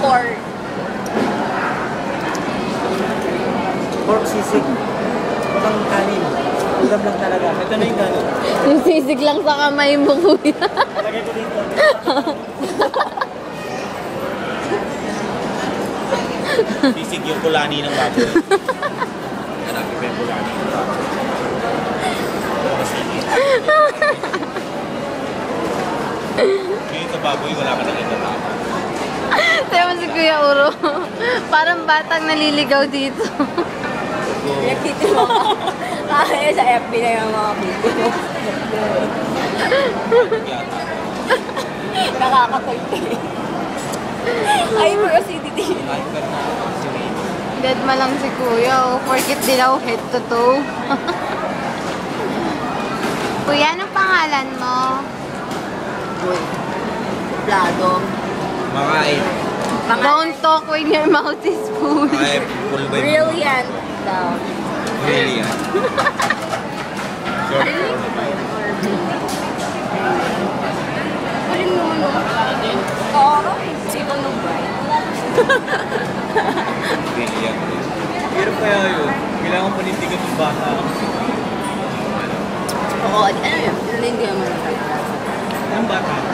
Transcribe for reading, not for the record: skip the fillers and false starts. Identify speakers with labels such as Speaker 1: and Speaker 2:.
Speaker 1: pork.
Speaker 2: Pork sisig. Walang kanin. Ulam lang talaga. Ito na yung kanin.
Speaker 3: Yung sisig lang sa kamay mo, kuya.
Speaker 2: Palagay ko dito. Sisig yung kulani ng baboy. Marami pa yung kulani ng baboy. Ngayon sa baboy, wala ka nang itatama.
Speaker 3: Sabi mo si Kuya Uro, parang batang naliligaw dito.
Speaker 1: Nagtito mo ka. Kaya sa FB na yung mga video. Nakakatulti. Ay, pero si Didi.
Speaker 3: Dead ma lang si Kuya, oh. Forget dilaw head to toe. Kuya, anong pangalan mo?
Speaker 1: Plado.
Speaker 2: Makain.
Speaker 3: Don't talk when your mouth is full.
Speaker 2: Ay, full by
Speaker 1: Brilliant daw.
Speaker 2: Brilliant. Short.
Speaker 1: Alin mo no? Oo. Sino no bright?
Speaker 2: Brilliant. Pero kaya yun, kailangan panindigan yung bata.
Speaker 1: Oo, ano yun? Hindi naman.
Speaker 2: Ang bata?